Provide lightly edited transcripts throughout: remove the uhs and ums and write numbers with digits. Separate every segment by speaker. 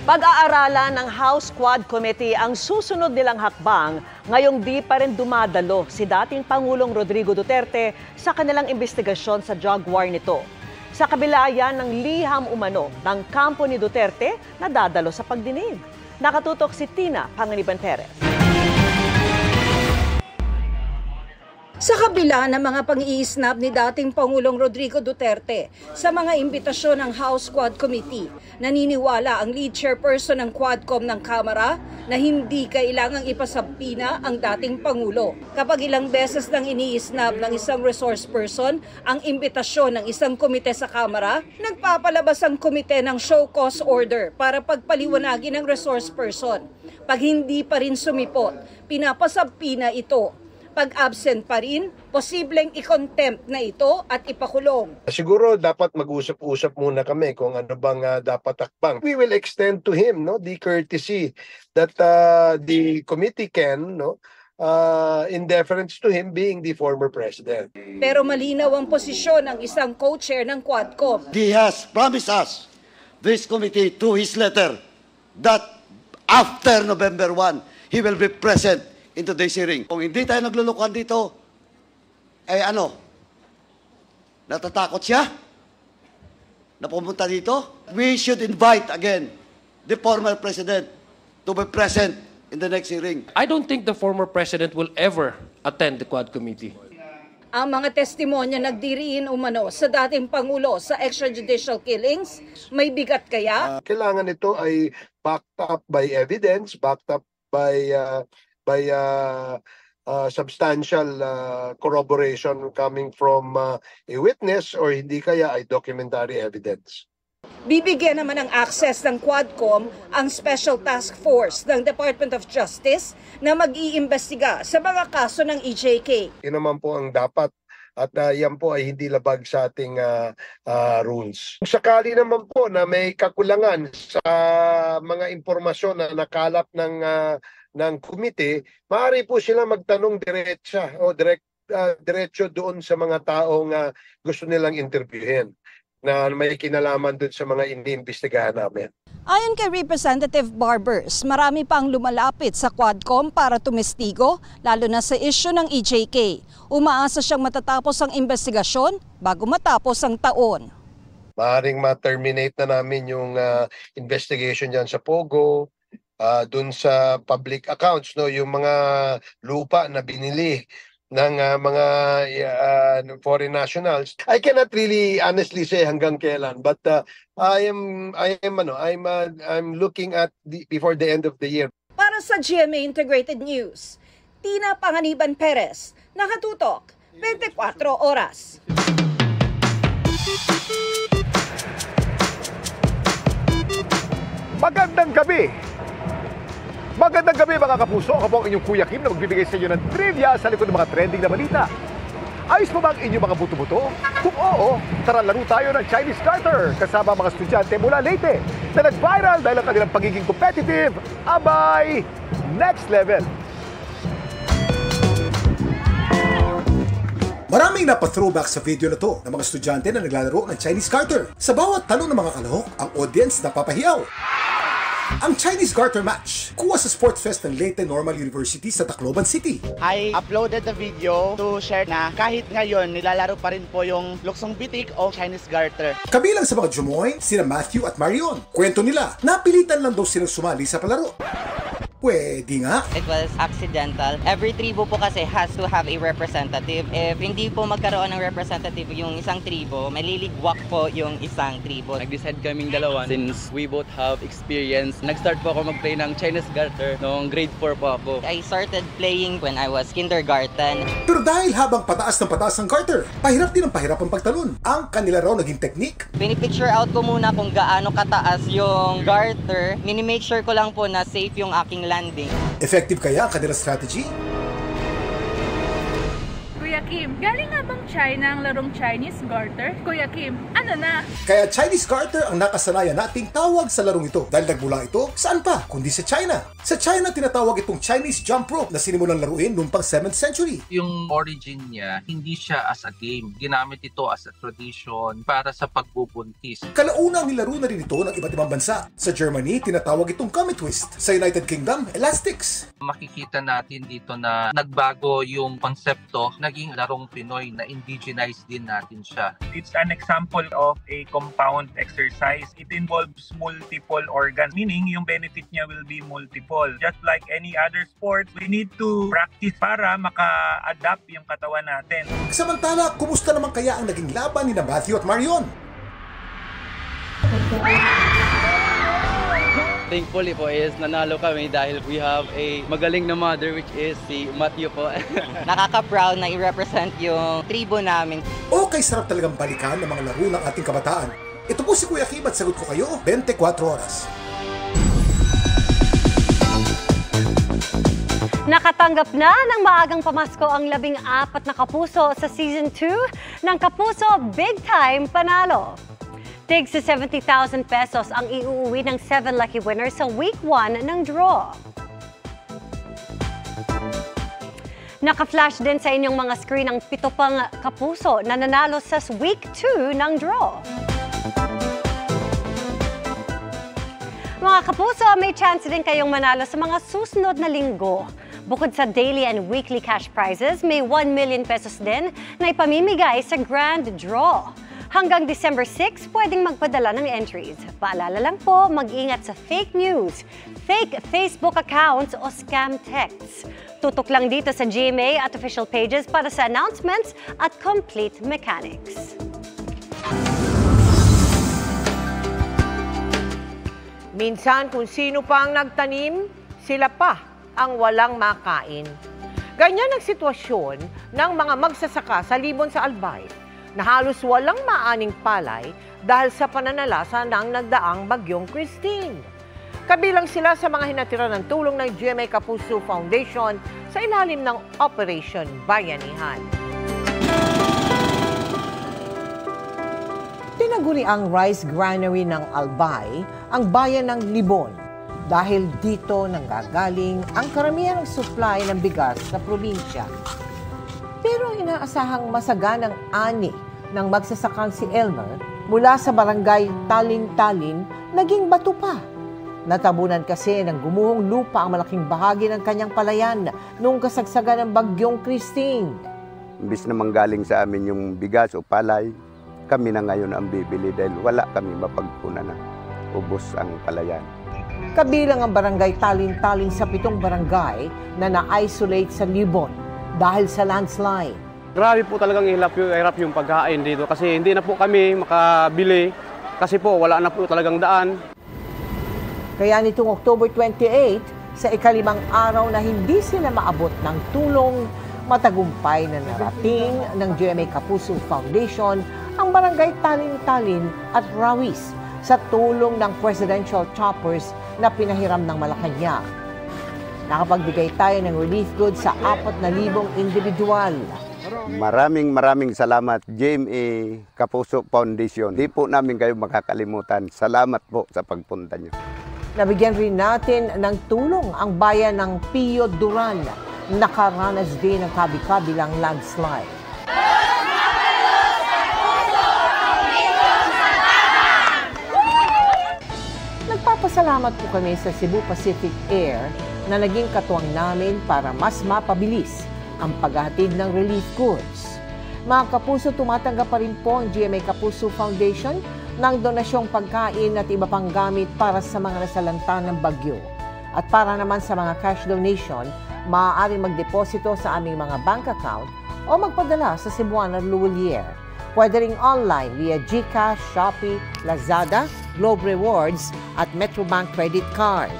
Speaker 1: Pag-aaralan ng House Quad Committee ang susunod nilang hakbang, ngayong di pa rin dumadalo si dating Pangulong Rodrigo Duterte sa kanilang investigasyon sa drug war nito. Sa kabila yan ng liham umano ng kampo ni Duterte na dadalo sa pagdinig. Nakatutok si Tina Panganiban Perez.
Speaker 2: Sa kabila ng mga pang-iisnab ni dating Pangulong Rodrigo Duterte sa mga imbitasyon ng House Quad Committee, naniniwala ang lead chairperson ng Quadcom ng Kamara na hindi kailangang ipasabpina ang dating Pangulo. Kapag ilang beses nang iniisnab ng isang resource person ang imbitasyon ng isang komite sa Kamara, nagpapalabas ang komite ng show cause order para pagpaliwanagin ng resource person. Pag hindi pa rin sumipot, pinapasabpina ito. Pag absent pa rin, posibleng i-contempt na ito at ipakulong.
Speaker 3: Siguro dapat mag-usap-usap muna kami kung ano bang dapat takbang. We will extend to him the courtesy that the committee can, in deference to him being the former president.
Speaker 2: Pero malinaw ang posisyon ng isang co-chair ng Quadcom.
Speaker 4: He has promised us, this committee, through his letter, that after November 1, he will be present in today's hearing. Kung hindi tayo naglulukuhan dito, natatakot siya na pumunta dito? We should invite again the former president to be present in the next hearing.
Speaker 5: I don't think the former president will ever attend the Quad Committee.
Speaker 2: Ang mga testimonya nagdiriin umano sa dating Pangulo sa extrajudicial killings, may bigat kaya?
Speaker 3: Kailangan ito ay backed up by evidence, backed up by substantial corroboration coming from a witness or hindi kaya ay documentary evidence.
Speaker 2: Bibigyan naman ng access ng Quadcom ang Special Task Force ng Department of Justice na mag-iimbestiga sa mga kaso ng EJK.
Speaker 3: Yun naman po ang dapat at yan po ay hindi labag sa ating rules. Kung sakali naman po na may kakulangan sa mga impormasyon na nakalap ng komite, maaari po sila magtanong diretso doon sa mga taong gusto nilang interviewin na may kinalaman doon sa mga iniimbestigahan namin.
Speaker 2: Ayon kay Representative Barbers, marami pang lumalapit sa Quadcom para tumestigo, lalo na sa issue ng EJK. Umaasa siyang matatapos ang investigasyon bago matapos ang taon.
Speaker 3: Maaaring ma-terminate na namin yung investigation dyan sa Pogo, dun sa public accounts, yung mga lupa na binili ng mga foreign nationals. I cannot really honestly say hanggang kailan, but I'm looking at before the end of the year.
Speaker 2: Para sa GMA Integrated News, Tina Panganiban Perez, nakatutok 24 oras.
Speaker 6: Magandang gabi! Magandang gabi mga kapuso, ako po ang inyong Kuya Kim na magbibigay sa inyo ng trivia sa likod ng mga trending na balita. Ayos mo ba ang inyong mga buto-buto? Kung oo, tara laro tayo ng Chinese Garter kasama mga estudyante mula Leyte na nag-viral dahil ang kanilang pagiging competitive, abay, next level.
Speaker 7: Maraming napa-throwback sa video na to ng mga estudyante na naglalaro ng Chinese Garter. Sa bawat talong ng mga kalahok, ang audience napapahiyaw. Ang Chinese Garter match kuha sa Sports Fest ng Leyte Normal University sa Tacloban City.
Speaker 8: I uploaded the video to share na kahit ngayon nilalaro pa rin po yung luksong bitik o Chinese Garter.
Speaker 7: Kabilang sa mga jumoy, sina Matthew at Marion. Kwento nila, napilitan lang daw silang sumali sa palaro. Pwede nga.
Speaker 9: It was accidental. Every tribo po kasi has to have a representative. If hindi po magkaroon ng representative yung isang tribo, maliligwak po yung isang tribo.
Speaker 10: Nag-decide kaming dalawa since we both have experience. Nag-start po ako mag-play ng Chinese Garter noong grade 4 po ako.
Speaker 9: I started playing when I was kindergarten.
Speaker 7: Pero dahil habang pataas ng pataas ang Garter, pahirap din ang pahirap ang pagtalon. Ang kanila raw naging technique.
Speaker 9: Pinipicture out ko muna kung gaano kataas yung Garter. Minimake sure ko lang po na safe yung aking landing.
Speaker 7: Effective kaya ang kanilang strategy?
Speaker 11: Kuya Kim, galing nga bang China ang larong Chinese Garter? Kuya Kim, ano na?
Speaker 7: Kaya Chinese Garter ang nakasanayan nating tawag sa larong ito dahil nagmula ito saan pa kundi sa China. Sa China tinatawag itong Chinese jump rope na sinimulang laruin noong pang 7th century.
Speaker 12: Yung origin niya, hindi siya as a game. Ginamit ito as a tradition para sa pagbubuntis.
Speaker 7: Kalaunang nilaro na rin ito ng iba't ibang bansa. Sa Germany, tinatawag itong comet twist. Sa United Kingdom, elastics.
Speaker 12: Makikita natin dito na nagbago yung konsepto, naging larong Pinoy na indigenize din natin siya.
Speaker 13: It's an example of a compound exercise. It involves multiple organs, meaning yung benefit niya will be multiple. Just like any other sport, we need to practice para maka-adapt yung katawan natin.
Speaker 7: Samantala, kumusta naman kaya ang naging laban ni Matthew at Marion?
Speaker 10: Thankfully po is nanalo kami dahil we have a magaling na mother which is si Matthew po.
Speaker 9: Nakaka-proud na i-represent yung tribo namin.
Speaker 7: Okay, sarap talagang balikan ng mga laro ng ating kabataan. Ito po si Kuya Kim at sagot ko kayo 24 oras.
Speaker 14: Nakatanggap na ng maagang pamasko ang 14 na kapuso sa Season 2 ng Kapuso Big Time Panalo. Tig sa 70,000 pesos ang iuuwi ng 7 lucky winners sa Week 1 ng draw. Naka-flash din sa inyong mga screen ang 7 pang kapuso na nanalo sa Week 2 ng draw. Mga kapuso, may chance din kayong manalo sa mga susunod na linggo. Bukod sa daily and weekly cash prizes, may 1 million pesos din na ipamimigay sa Grand Draw. Hanggang December 6, pwedeng magpadala ng entries. Paalala lang po, mag-ingat sa fake news, fake Facebook accounts o scam texts. Tutok lang dito sa GMA at official pages para sa announcements at complete mechanics.
Speaker 15: Minsan kung sino pa ang nagtanim, sila pa ang walang makain. Ganyan ang sitwasyon ng mga magsasaka sa Libon sa Albay na halos walang maaning palay dahil sa pananalasa ng nagdaang bagyong Christine. Kabilang sila sa mga hinatira ng tulong ng GMA Kapuso Foundation sa ilalim ng Operation Bayanihan. Tinaguri ang rice granary ng Albay ang bayan ng Libon dahil dito nanggagaling ang karamihan ng supply ng bigas sa probinsya. Pero inaasahang masaganang ani ng magsasakang si Elmer mula sa barangay Talin-Talin naging bato pa. Natabunan kasi ng gumuhong lupa ang malaking bahagi ng kanyang palayan noong kasagsagan ng bagyong Christine.
Speaker 16: Imbis na manggaling sa amin yung bigas o palay, kami na ngayon ang bibili dahil wala kami mapagpunan na ubos ang palayan.
Speaker 15: Kabilang ang barangay Talin-Talin sa 7 barangay na na-isolate sa Libon dahil sa landslide.
Speaker 17: Grabe po talagang hirap yung pagkain dito kasi hindi na po kami makabili kasi po wala na po talagang daan.
Speaker 15: Kaya nitong October 28, sa ikalimang araw na hindi sila maabot ng tulong, matagumpay na narating ng GMA Kapuso Foundation ang barangay Talin-Talin at Rawis sa tulong ng presidential choppers na pinahiram ng Malacanang. Nakapagbigay tayo ng relief goods sa 4,000 individual.
Speaker 16: Maraming salamat GMA Kapuso Foundation. Di po namin kayo makakalimutan. Salamat po sa pagpunta niyo.
Speaker 15: Nabigyan rin natin ng tulong ang bayan ng Pio Duran. Nakaranas din ng kabi-kabilang landslide. Nagpapasalamat po kami sa Cebu Pacific Air na naging katuwang namin para mas mapabilis ang paghahatid ng relief goods. Mga kapuso, tumatanggap pa rin po ang GMA Kapuso Foundation ng donasyong pagkain at iba pang gamit para sa mga nasalanta ng bagyo. At para naman sa mga cash donation, maaari magdeposito sa aming mga bank account o magpadala sa Cebuana Luwalier. Pwede ring online via GCash, Shopee, Lazada, Globe Rewards at Metrobank Credit Card.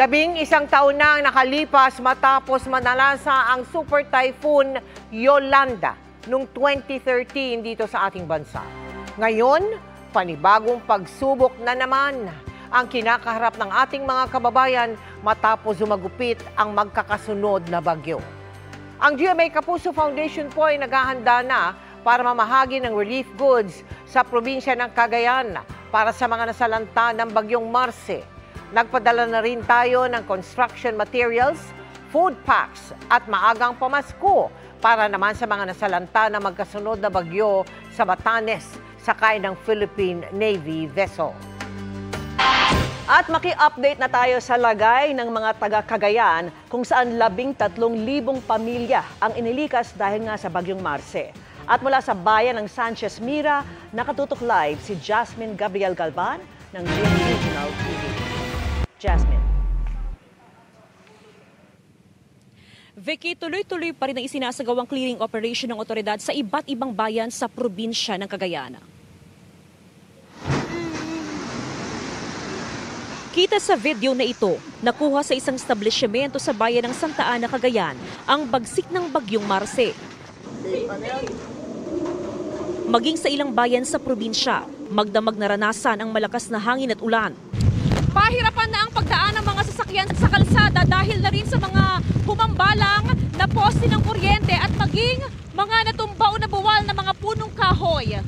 Speaker 15: 11 taon na ang nakalipas matapos manalasa ang Super Typhoon Yolanda noong 2013 dito sa ating bansa. Ngayon, panibagong pagsubok na naman ang kinakaharap ng ating mga kababayan matapos humagupit ang magkakasunod na bagyo. Ang GMA Kapuso Foundation po ay naghahanda na para mamahagi ng relief goods sa probinsya ng Cagayan para sa mga nasalanta ng bagyong Marce. Nagpadala na rin tayo ng construction materials, food packs at maagang pamasko para naman sa mga nasalanta na magkasunod na bagyo sa Batanes sakay ng Philippine Navy vessel.
Speaker 1: At maki-update na tayo sa lagay ng mga taga-Cagayan kung saan 13,000 pamilya ang inilikas dahil nga sa bagyong Marce. At mula sa bayan ng Sanchez Mira, nakatutok live si Jasmine Gabriel Galvan ng GMA Regional TV. Jasmine.
Speaker 18: Vicky, tuloy-tuloy pa rin ang isinasagawang clearing operation ng otoridad sa iba't ibang bayan sa probinsya ng Cagayan. Kita sa video na ito, nakuha sa isang establishmento sa bayan ng Santa Ana, Cagayan, ang bagsik ng bagyong Marce. Maging sa ilang bayan sa probinsya, magdamag naranasan ang malakas na hangin at ulan. Pahirapan na ang pagdaan ng mga sasakyan sa kalsada dahil na rin sa mga humambalang na poste ng kuryente at maging mga natumba o nabuwal na mga punong kahoy.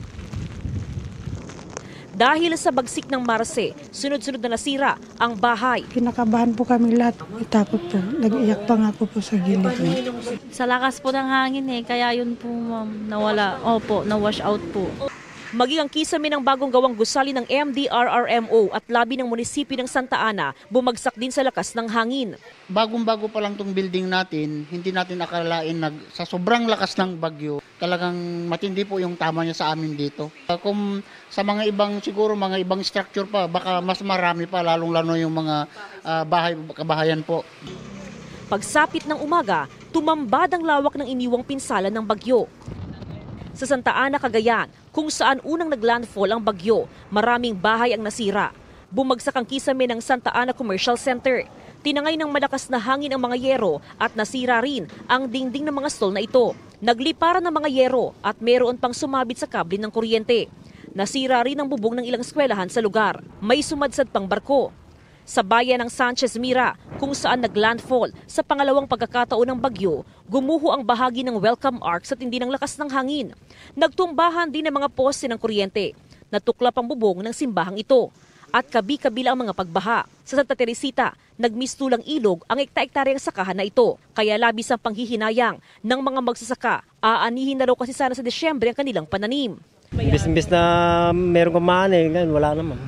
Speaker 18: Dahil sa bagsik ng Marce, sunod-sunod na nasira ang bahay.
Speaker 19: Kinakabahan po kami lahat. Takot po. Nag-iyak pa nga po sa gilid.
Speaker 20: Sa lakas po ng hangin kaya yun po ma'am, nawala. Opo, na-wash out po.
Speaker 18: Maging ang kisame ng bagong gawang gusali ng MDRRMO at labi ng munisipyo ng Santa Ana, bumagsak din sa lakas ng hangin.
Speaker 21: Bagong-bago pa lang itong building natin, hindi natin akalain sa sobrang lakas ng bagyo, talagang matindi po yung tama niya sa amin dito. Kung sa mga ibang, siguro mga ibang structure pa, baka mas marami pa, lalong-lalo yung mga kabahayan po.
Speaker 18: Pagsapit ng umaga, tumambad ang lawak ng iniwang pinsala ng bagyo. Sa Santa Ana, Cagayan, kung saan unang naglandfall ang bagyo, maraming bahay ang nasira. Bumagsak ang kisame ng Santa Ana Commercial Center. Tinangay ng malakas na hangin ang mga yero at nasira rin ang dingding ng mga stall na ito. Nagliparan ng mga yero at meron pang sumabit sa kable ng kuryente. Nasira rin ang bubong ng ilang eskwelahan sa lugar. May sumadsad pang barko. Sa bayan ng Sanchez Mira, kung saan naglandfall sa pangalawang pagkakataon ng bagyo, gumuho ang bahagi ng welcome arc sa tindi ng lakas ng hangin. Nagtumbahan din ang mga poste ng kuryente. Natuklap ang bubong ng simbahang ito. At kabi-kabila ang mga pagbaha. Sa Santa Teresita, nagmistulang ilog ang ekta-ektaryang sakahan na ito. Kaya labis ang panghihinayang ng mga magsasaka. Aanihin na raw kasi sana sa Desyembre ang kanilang pananim.
Speaker 22: Imbis na meron kumane, wala naman.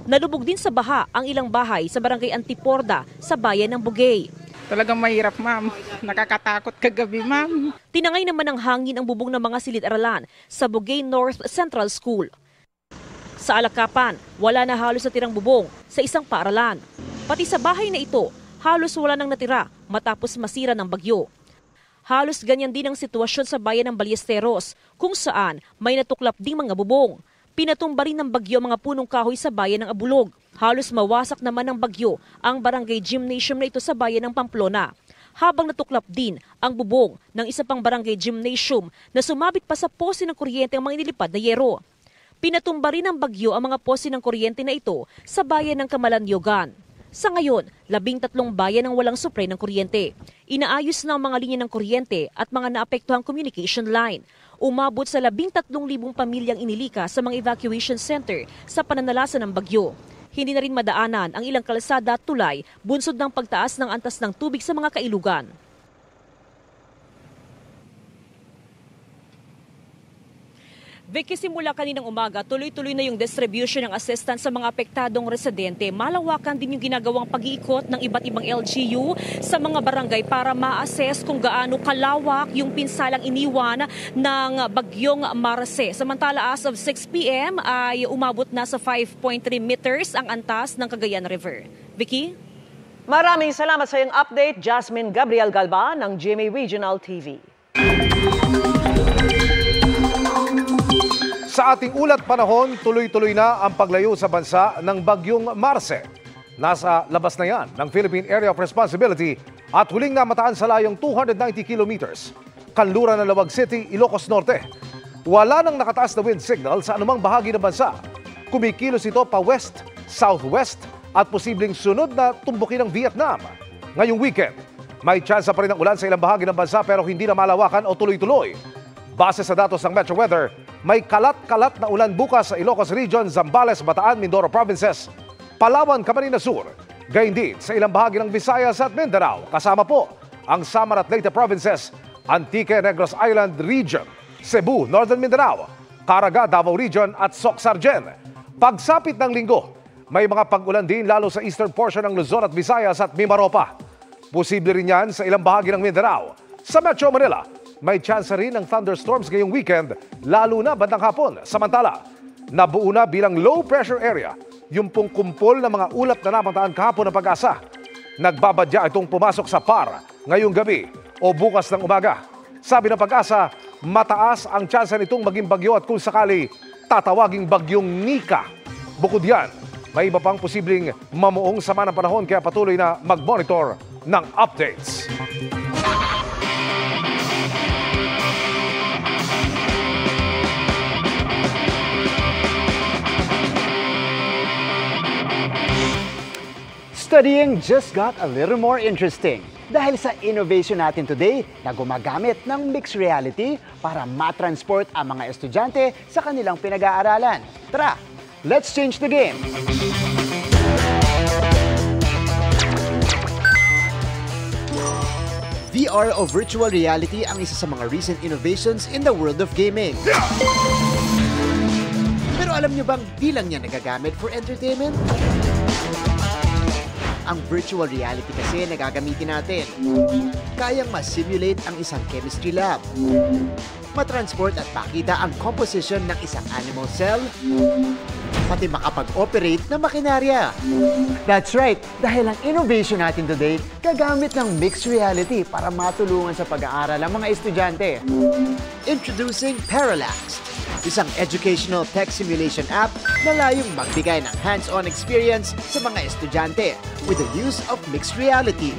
Speaker 18: Nalubog din sa baha ang ilang bahay sa barangay Antiporda sa bayan ng Bugay.
Speaker 23: Talagang mahirap, ma'am. Nakakatakot kagabi, ma'am.
Speaker 18: Tinangay naman ng hangin ang bubong ng mga silid-aralan sa Bugay North Central School. Sa Alakapan, wala na halos natirang bubong sa isang paaralan. Pati sa bahay na ito, halos wala nang natira matapos masira ng bagyo. Halos ganyan din ang sitwasyon sa bayan ng Ballesteros, kung saan may natuklap ding mga bubong. Pinatumba rin ng bagyo mga punong kahoy sa bayan ng Abulog. Halos mawasak naman ng bagyo ang barangay gymnasium na ito sa bayan ng Pamplona. Habang natuklap din ang bubong ng isa pang barangay gymnasium na sumabit pa sa poste ng kuryente ang mga inilipad na yero. Pinatumba rin ng bagyo ang mga poste ng kuryente na ito sa bayan ng Kamalanyogan. Sa ngayon, 13 bayan ang walang supply ng kuryente. Inaayos na ang mga linya ng kuryente at mga naapektuhang communication line. Umabot sa 13,000 pamilyang inilika sa mga evacuation center sa pananalasan ng bagyo. Hindi na rin madaanan ang ilang kalsada at tulay bunsod ng pagtaas ng antas ng tubig sa mga kailugan. Vicky, simula kaninang umaga, tuloy-tuloy na yung distribution ng assistance sa mga apektadong residente. Malawakan din yung ginagawang pag-iikot ng iba't ibang LGU sa mga barangay para ma-assess kung gaano kalawak yung pinsalang iniwan ng bagyong Marce. Samantala, as of 6 p.m. ay umabot na sa 5.3 meters ang antas ng Cagayan River. Vicky?
Speaker 1: Maraming salamat sa iyong update, Jasmine Gabriel Galvan ng GMA Regional TV.
Speaker 6: Sa ating ulat panahon, tuloy-tuloy na ang paglayo sa bansa ng bagyong Marce. Nasa labas na yan ng Philippine Area of Responsibility at huling namataan sa layong 290 kilometers. Kanluran ng Lawag City, Ilocos Norte. Wala nang nakataas na wind signal sa anumang bahagi ng bansa. Kumikilos ito pa west, southwest at posibleng sunod na tumbukin ng Vietnam. Ngayong weekend, may tsansa pa rin ng ulan sa ilang bahagi ng bansa pero hindi na malawakan o tuloy-tuloy. Base sa datos ng Metro Weather, may kalat-kalat na ulan bukas sa Ilocos Region, Zambales, Bataan, Mindoro Provinces, Palawan, Camarines Sur, gayon din sa ilang bahagi ng Visayas at Mindanao. Kasama po ang Samar at Leyte Provinces, Antique, Negros Island Region, Cebu, Northern Mindanao, Caraga, Davao Region at Soc-Sargen. Pagsapit ng linggo, may mga pag-ulan din lalo sa eastern portion ng Luzon at Visayas at Mimaropa. Posible rin yan sa ilang bahagi ng Mindanao. Sa Metro Manila, may tsansa rin ng thunderstorms ngayong weekend, lalo na bandang hapon. Samantala, nabuo na bilang low pressure area yung pong kumpol ng mga ulap na napantaan kahapon ng Pag-asa. Nagbabadya itong pumasok sa PAR ngayong gabi o bukas ng umaga. Sabi ng Pag-asa, mataas ang tsansa nitong maging bagyo at kung sakali, tatawaging bagyong Nika. Bukod yan, may iba pang posibleng mamuong sama ng panahon kaya patuloy na mag-monitor ng updates.
Speaker 3: Studying just got a little more interesting dahil sa innovation natin today na gumagamit ng mixed reality para matransport ang mga estudyante sa kanilang pinag-aaralan. Tara, let's change the game! VR o virtual reality ang isa sa mga recent innovations in the world of gaming. Pero alam nyo bang di lang niya nagagamit for entertainment? Ang virtual reality kasi na gagamitin natin, kayang ma-simulate ang isang chemistry lab, matransport at makita ang composition ng isang animal cell, pati makapag-operate ng makinarya. That's right, dahil ang innovation natin today, gagamit ng mixed reality para matulungan sa pag-aaral ang mga estudyante. Introducing Parallax, isang educational tech simulation app na layong magbigay ng hands-on experience sa mga estudyante with the use of mixed reality.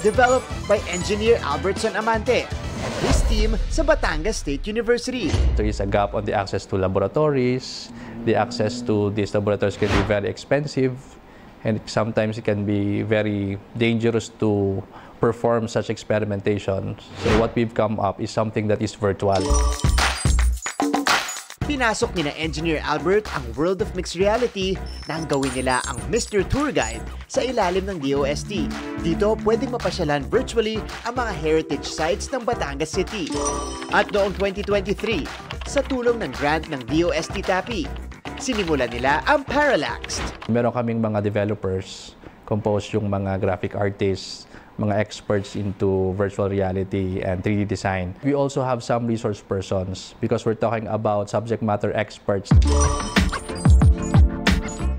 Speaker 3: Developed by engineer Albertson Amante and his team sa Batangas State University.
Speaker 4: There is a gap on the access to laboratories. The access to these laboratories can be very expensive and sometimes it can be very dangerous to perform such experimentation. So what we've come up is something that is virtual.
Speaker 3: Pinasok ni na Engineer Albert ang world of mixed reality nang gawin nila ang Mr. Tour Guide sa ilalim ng DOST. Dito, pwedeng mapasyalan virtually ang mga heritage sites ng Batangas City. At noong 2023, sa tulong ng grant ng DOST TAPI, sinimula nila ang Parallax.
Speaker 4: Meron kaming mga developers, composed yung mga graphic artists, mga experts into virtual reality and 3D design. We also have some resource persons because we're talking about subject matter experts.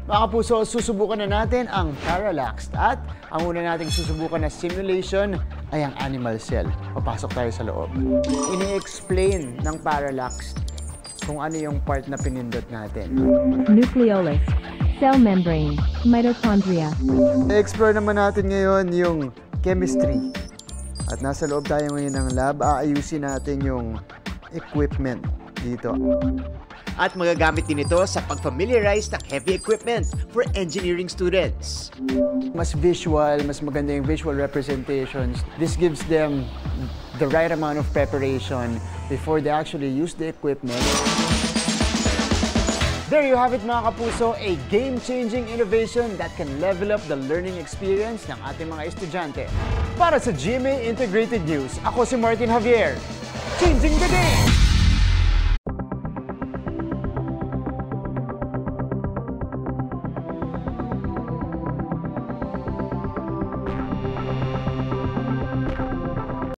Speaker 3: Mga kapuso, susubukan na natin ang Parallax at ang una nating susubukan na simulation ay ang animal cell. Papasok tayo sa loob. Ini-explain ng Parallax kung ano yung part na pinindot natin.
Speaker 5: Nucleolus, cell membrane, mitochondria.
Speaker 3: I-explore naman natin ngayon yung chemistry. At nasa loob tayo ngayon ng lab, aayusin natin yung equipment dito. At magagamit din ito sa pag-familiarize ng heavy equipment for engineering students. Mas visual, mas maganda yung visual representations. This gives them the right amount of preparation before they actually use the equipment. There you have it mga kapuso, a game-changing innovation that can level up the learning experience ng ating mga estudyante. Para sa GMA Integrated News, ako si Martin Javier. Changing the game!